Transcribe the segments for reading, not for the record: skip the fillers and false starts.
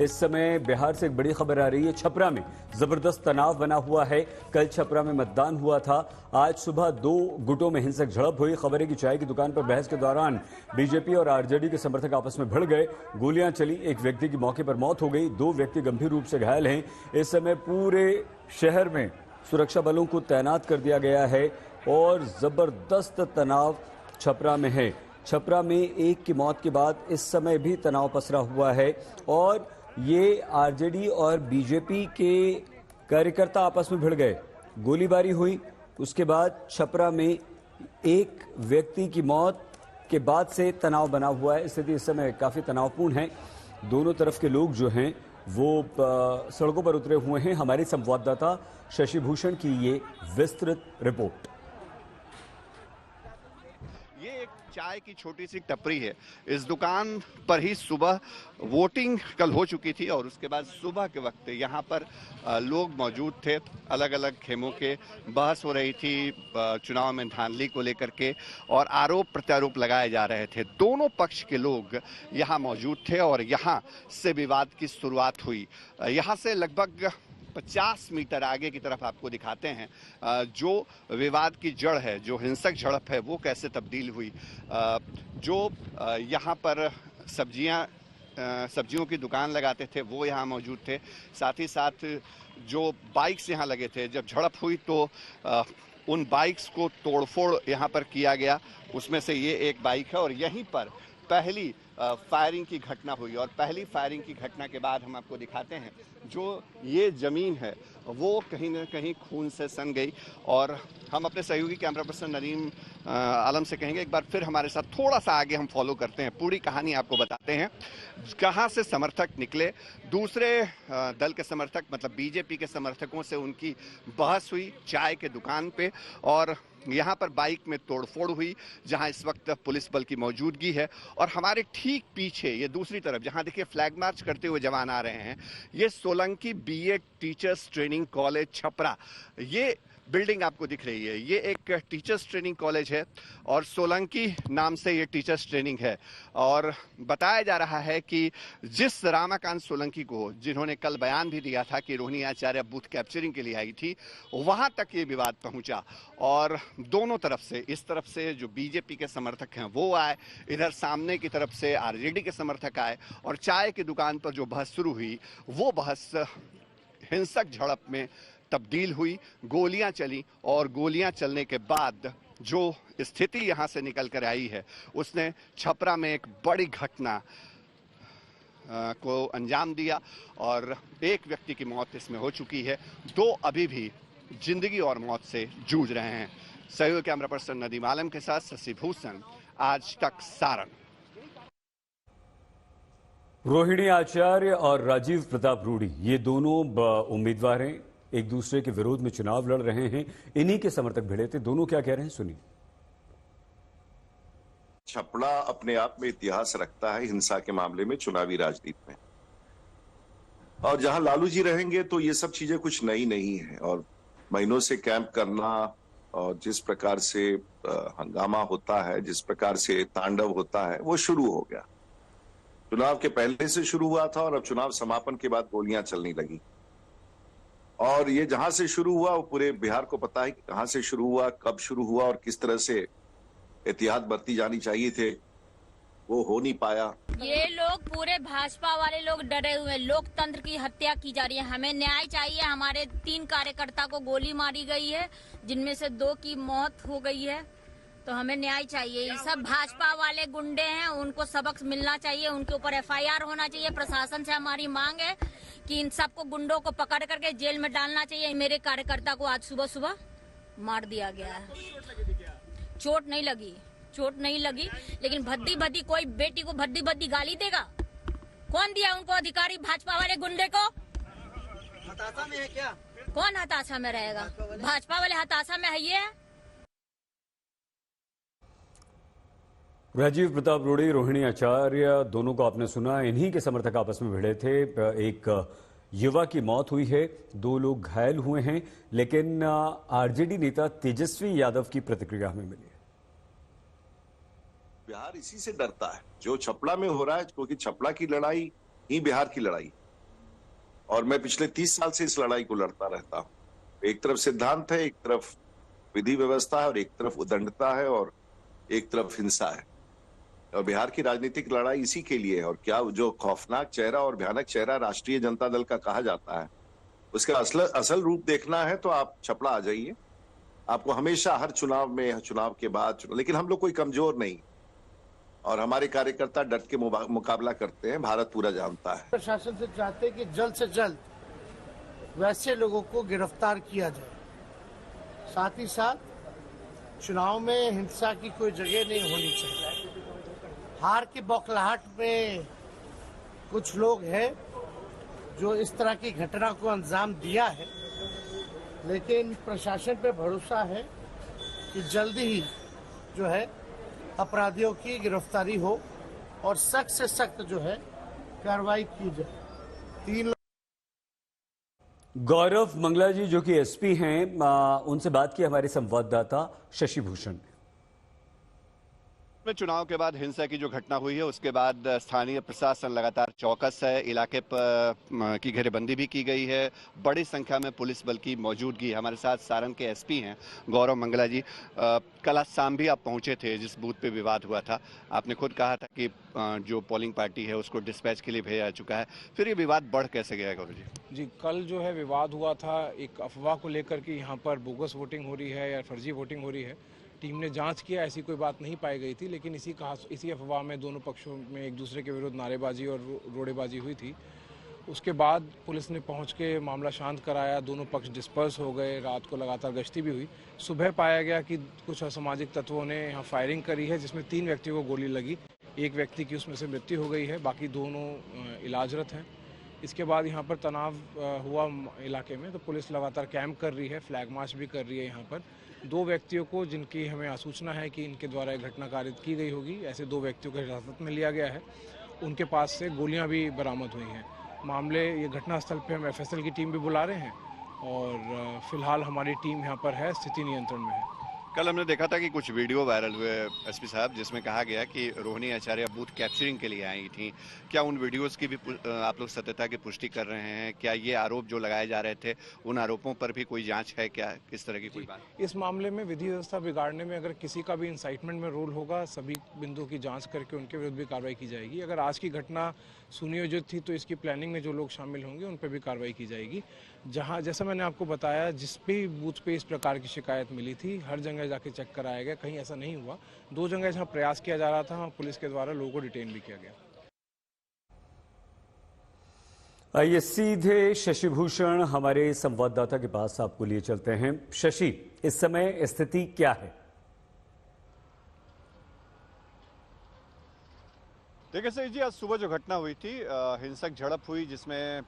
इस समय बिहार से एक बड़ी खबर आ रही है। छपरा में जबरदस्त तनाव बना हुआ है। कल छपरा में मतदान हुआ था। आज सुबह दो गुटों में हिंसक झड़प हुई। खबर है कि चाय की दुकान पर बहस के दौरान बीजेपी और आरजेडी के समर्थक आपस में भिड़ गए। गोलियां चली। एक व्यक्ति की मौके पर मौत हो गई। दो व्यक्ति गंभीर रूप से घायल हैं। इस समय पूरे शहर में सुरक्षा बलों को तैनात कर दिया गया है और जबरदस्त तनाव छपरा में है। छपरा में एक की मौत के बाद इस समय भी तनाव पसरा हुआ है और ये आरजेडी और बीजेपी के कार्यकर्ता आपस में भिड़ गए। गोलीबारी हुई। उसके बाद छपरा में एक व्यक्ति की मौत के बाद से तनाव बना हुआ है। स्थिति इस समय काफी तनावपूर्ण है। दोनों तरफ के लोग जो हैं वो सड़कों पर उतरे हुए हैं। हमारे संवाददाता शशि भूषण की ये विस्तृत रिपोर्ट। ये एक चाय की छोटी सी टपरी है। इस दुकान पर ही सुबह वोटिंग कल हो चुकी थी और उसके बाद सुबह के वक्त यहाँ पर लोग मौजूद थे। अलग अलग खेमों के बहस हो रही थी चुनाव में धांधली को लेकर के और आरोप प्रत्यारोप लगाए जा रहे थे। दोनों पक्ष के लोग यहाँ मौजूद थे और यहाँ से विवाद की शुरुआत हुई। यहाँ से लगभग 50 मीटर आगे की तरफ आपको दिखाते हैं जो विवाद की जड़ है, जो हिंसक झड़प है वो कैसे तब्दील हुई। जो यहाँ पर सब्जियों की दुकान लगाते थे वो यहाँ मौजूद थे। साथ ही साथ जो बाइक्स यहाँ लगे थे, जब झड़प हुई तो उन बाइक्स को तोड़फोड़ यहाँ पर किया गया। उसमें से ये एक बाइक है और यहीं पर पहली फायरिंग की घटना हुई और पहली फायरिंग की घटना के बाद हम आपको दिखाते हैं जो ये ज़मीन है वो कहीं ना कहीं खून से सन गई। और हम अपने सहयोगी कैमरा पर्सन नरीम आलम से कहेंगे एक बार फिर हमारे साथ थोड़ा सा आगे हम फॉलो करते हैं, पूरी कहानी आपको बताते हैं। कहाँ से समर्थक निकले, दूसरे दल के समर्थक मतलब बीजेपी के समर्थकों से उनकी बहस हुई चाय के दुकान पे और यहाँ पर बाइक में तोड़फोड़ हुई जहाँ इस वक्त पुलिस बल की मौजूदगी है। और हमारे ठीक पीछे ये दूसरी तरफ जहाँ देखिए फ्लैग मार्च करते हुए जवान आ रहे हैं, ये Solanki B Ed teachers training college Chhapra, ये बिल्डिंग आपको दिख रही है। ये एक टीचर्स ट्रेनिंग कॉलेज है और सोलंकी नाम से ये टीचर्स ट्रेनिंग है। और बताया जा रहा है कि जिस रमाकांत सोलंकी को, जिन्होंने कल बयान भी दिया था कि रोहिणी आचार्य बूथ कैप्चरिंग के लिए आई थी, वहां तक ये विवाद पहुंचा और दोनों तरफ से, इस तरफ से जो बीजेपी के समर्थक हैं वो आए, इधर सामने की तरफ से आरजेडी के समर्थक आए और चाय की दुकान पर जो बहस शुरू हुई वो बहस हिंसक झड़प में तब्दील हुई। गोलियां चली और गोलियां चलने के बाद जो स्थिति यहां से निकल कर आई है उसने छपरा में एक बड़ी घटना को अंजाम दिया और एक व्यक्ति की मौत इसमें हो चुकी है। दो अभी भी जिंदगी और मौत से जूझ रहे हैं। सहयोगी कैमरा पर्सन नदीम आलम के साथ शशि भूषण, आज तक सारण। रोहिणी आचार्य और राजीव प्रताप रूडी ये दोनों उम्मीदवार हैं, एक दूसरे के विरोध में चुनाव लड़ रहे हैं। इन्हीं के समर्थक भिड़े थे। दोनों क्या कह रहे हैं सुनिए। छपरा अपने आप में इतिहास रखता है हिंसा के मामले में, चुनावी राजनीति में, और जहां लालू जी रहेंगे तो ये सब चीजें कुछ नई नहीं है। और महीनों से कैंप करना और जिस प्रकार से हंगामा होता है, जिस प्रकार से तांडव होता है, वो शुरू हो गया। चुनाव के पहले से शुरू हुआ था और अब चुनाव समापन के बाद गोलियां चलने लगी। और ये जहां से शुरू हुआ वो पूरे बिहार को पता है कि कहां से शुरू हुआ, कब शुरू हुआ और किस तरह से एहतियात बरती जानी चाहिए थे, वो हो नहीं पाया। ये लोग पूरे भाजपा वाले लोग डरे हुए, लोकतंत्र की हत्या की जा रही है। हमें न्याय चाहिए। हमारे 3 कार्यकर्ता को गोली मारी गई है जिनमें से 2 की मौत हो गई है, तो हमें न्याय चाहिए। ये सब भाजपा वाले गुंडे हैं, उनको सबक मिलना चाहिए, उनके ऊपर एफआईआर होना चाहिए। प्रशासन से हमारी मांग है कि इन सबको गुंडों को पकड़ करके जेल में डालना चाहिए। मेरे कार्यकर्ता को आज सुबह सुबह मार दिया गया है। चोट नहीं लगी, लेकिन भद्दी भद्दी कोई बेटी को भद्दी भद्दी गाली देगा? कौन दिया उनको अधिकारी? भाजपा वाले गुंडे को। हताशा में है क्या? कौन हताशा में रहेगा? भाजपा वाले हताशा में है। ये राजीव प्रताप रूडी, रोहिणी आचार्य, दोनों को आपने सुना। इन्हीं के समर्थक आपस में भिड़े थे। एक युवा की मौत हुई है, 2 लोग घायल हुए हैं। लेकिन आरजेडी नेता तेजस्वी यादव की प्रतिक्रिया हमें मिली है। बिहार इसी से डरता है जो छपरा में हो रहा है, क्योंकि छपरा की लड़ाई ही बिहार की लड़ाई। और मैं पिछले 30 साल से इस लड़ाई को लड़ता रहता हूं। एक तरफ सिद्धांत है, एक तरफ विधि व्यवस्था है, और एक तरफ उदंडता है, और एक तरफ हिंसा है। और बिहार की राजनीतिक लड़ाई इसी के लिए है। और क्या जो खौफनाक चेहरा और भयानक चेहरा राष्ट्रीय जनता दल का कहा जाता है, उसका असल रूप देखना है तो आप छपड़ा आ जाइए। आपको हमेशा हर चुनाव में, चुनाव के बाद लेकिन हम लोग कोई कमजोर नहीं, और हमारे कार्यकर्ता डट के मुकाबला करते हैं, भारत पूरा जानता है। प्रशासन से चाहते हैं कि जल्द से जल्द वैसे लोगों को गिरफ्तार किया जाए। साथ ही साथ चुनाव में हिंसा की कोई जगह नहीं होनी चाहिए। हार की बौखलाहट में कुछ लोग हैं जो इस तरह की घटना को अंजाम दिया है, लेकिन प्रशासन पे भरोसा है कि जल्दी ही जो है अपराधियों की गिरफ्तारी हो और सख्त से सख्त जो है कार्रवाई की जाए। 3 गौरव मंगला जी जो कि एसपी हैं, उनसे बात की हमारे संवाददाता शशि भूषण। चुनाव के बाद हिंसा की जो घटना हुई है उसके बाद स्थानीय प्रशासन लगातार चौकस है। इलाके पर की घेरेबंदी भी की गई है। बड़ी संख्या में पुलिस बल की मौजूदगी। हमारे साथ सारण के एसपी हैं गौरव मंगला जी। कल आज शाम भी आप पहुंचे थे जिस बूथ पे विवाद हुआ था। आपने खुद कहा था कि जो पोलिंग पार्टी है उसको डिस्पैच के लिए भेजा जा चुका है। फिर ये विवाद बढ़ कैसे गया गौरव जी? जी, कल जो है विवाद हुआ था एक अफवाह को लेकर कि यहाँ पर बोगस वोटिंग हो रही है या फर्जी वोटिंग हो रही है। टीम ने जांच किया, ऐसी कोई बात नहीं पाई गई थी, लेकिन इसी अफवाह में दोनों पक्षों में एक दूसरे के विरुद्ध नारेबाजी और रोड़ेबाजी हुई थी। उसके बाद पुलिस ने पहुंच के मामला शांत कराया, दोनों पक्ष डिस्पर्स हो गए। रात को लगातार गश्ती भी हुई। सुबह पाया गया कि कुछ असामाजिक तत्वों ने यहाँ फायरिंग करी है जिसमें 3 व्यक्तियों को गोली लगी। एक व्यक्ति की उसमें से मृत्यु हो गई है, बाकी दोनों इलाजरत हैं। इसके बाद यहाँ पर तनाव हुआ इलाके में, तो पुलिस लगातार कैंप कर रही है, फ्लैग मार्च भी कर रही है। यहाँ पर 2 व्यक्तियों को जिनकी हमें सूचना है कि इनके द्वारा एक घटना कारित की गई होगी, ऐसे 2 व्यक्तियों को हिरासत में लिया गया है। उनके पास से गोलियां भी बरामद हुई हैं। मामले ये घटनास्थल पे हम एफएसएल की टीम भी बुला रहे हैं और फिलहाल हमारी टीम यहाँ पर है, स्थिति नियंत्रण में है। कल हमने देखा था कि कुछ वीडियो वायरल हुए एसपी साहब जिसमें कहा गया कि रोहिणी आचार्य बूथ कैप्चरिंग के लिए आई थी। क्या उन वीडियोस की भी आप लोग सत्यता की पुष्टि कर रहे हैं? क्या ये आरोप जो लगाए जा रहे थे उन आरोपों पर भी कोई जांच है? क्या किस तरह की कोई बात? इस मामले में विधि व्यवस्था बिगाड़ने में अगर किसी का भी इंसाइटमेंट में रोल होगा, सभी बिंदुओं की जांच करके उनके विरुद्ध भी कार्रवाई की जाएगी। अगर आज की घटना सुनियोजित थी तो इसकी प्लानिंग में जो लोग शामिल होंगे उन पर भी कार्रवाई की जाएगी। जहां जैसा मैंने आपको बताया, जिस भी बूथ पे इस प्रकार की शिकायत मिली थी हर जगह जाके चेक कराया गया, कहीं ऐसा नहीं हुआ। 2 जगह जहां प्रयास किया जा रहा था वहां पुलिस के द्वारा लोगों को डिटेन भी किया गया। आइए सीधे शशि भूषण हमारे संवाददाता के पास आपको लिए चलते हैं। शशि, इस समय स्थिति क्या है? देखिए सही जी, आज सुबह जो घटना हुई थी, हिंसक झड़प हुई जिसमें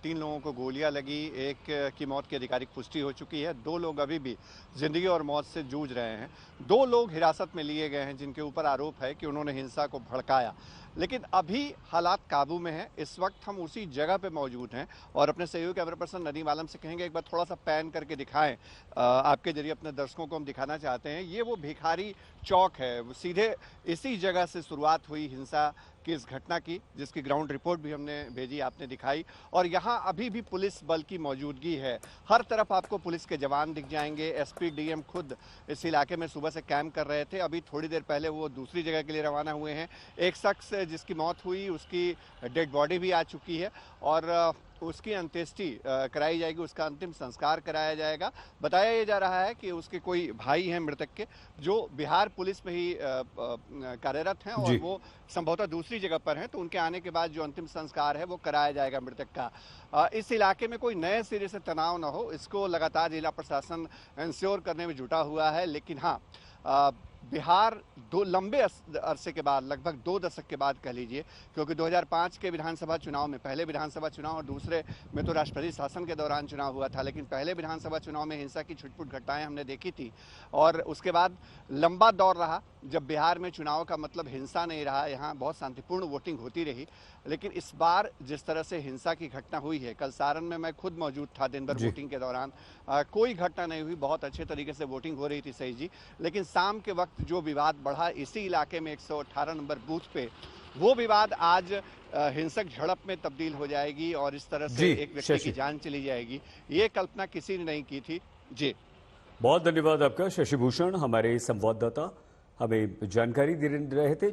3 लोगों को गोलियां लगी। एक की मौत की आधिकारिक पुष्टि हो चुकी है। 2 लोग अभी भी जिंदगी और मौत से जूझ रहे हैं। 2 लोग हिरासत में लिए गए हैं जिनके ऊपर आरोप है कि उन्होंने हिंसा को भड़काया, लेकिन अभी हालात काबू में हैं। इस वक्त हम उसी जगह पे मौजूद हैं और अपने सहयोगी कैमरा पर्सन नदीम आलम से कहेंगे एक बार थोड़ा सा पैन करके दिखाएं। आपके जरिए अपने दर्शकों को हम दिखाना चाहते हैं, ये वो भिखारी चौक है। सीधे इसी जगह से शुरुआत हुई हिंसा की इस घटना की, जिसकी ग्राउंड रिपोर्ट भी हमने भेजी, आपने दिखाई। और यहाँ अभी भी पुलिस बल की मौजूदगी है। हर तरफ आपको पुलिस के जवान दिख जाएंगे। एसपी डीएम खुद इस इलाके में सुबह से कैंप कर रहे थे। अभी थोड़ी देर पहले वो दूसरी जगह के लिए रवाना हुए हैं। एक शख्स जिसकी मौत हुई उसकी डेड बॉडी भी आ चुकी है और उसकी अंत्येष्टि कराई जाएगी, उसका अंतिम संस्कार कराया जाएगा। बताया जा रहा है कि उसके कोई भाई हैं मृतक के जो बिहार पुलिस में ही कार्यरत हैं और वो संभवतः दूसरी जगह पर हैं, तो उनके आने के बाद जो अंतिम संस्कार है वो कराया जाएगा मृतक का। इस इलाके में कोई नए सिरे से तनाव न हो, इसको लगातार जिला प्रशासन इंश्योर करने में जुटा हुआ है। लेकिन हाँ, बिहार 2 लंबे अरसे के बाद, लगभग 2 दशक के बाद कह लीजिए, क्योंकि 2005 के विधानसभा चुनाव में, पहले विधानसभा चुनाव और दूसरे में तो राष्ट्रपति शासन के दौरान चुनाव हुआ था, लेकिन पहले विधानसभा चुनाव में हिंसा की छुटपुट घटनाएं हमने देखी थी। और उसके बाद लंबा दौर रहा जब बिहार में चुनाव का मतलब हिंसा नहीं रहा, यहाँ बहुत शांतिपूर्ण वोटिंग होती रही। लेकिन इस बार जिस तरह से हिंसा की घटना हुई है, कल सारण में मैं खुद मौजूद था दिन भर वोटिंग के दौरान, कोई घटना नहीं हुई, बहुत अच्छे तरीके से वोटिंग हो रही थी सही जी। लेकिन शाम के वक्त जो विवाद बढ़ा इसी इलाके में 118 नंबर बूथ पे, वो विवाद आज हिंसक झड़प में तब्दील हो जाएगी और इस तरह से जी, एक व्यक्ति शशि। की जान चली जाएगी, ये कल्पना किसी ने नहीं की थी। जी, बहुत धन्यवाद आपका शशि भूषण, हमारे संवाददाता हमें जानकारी दे रहे थे।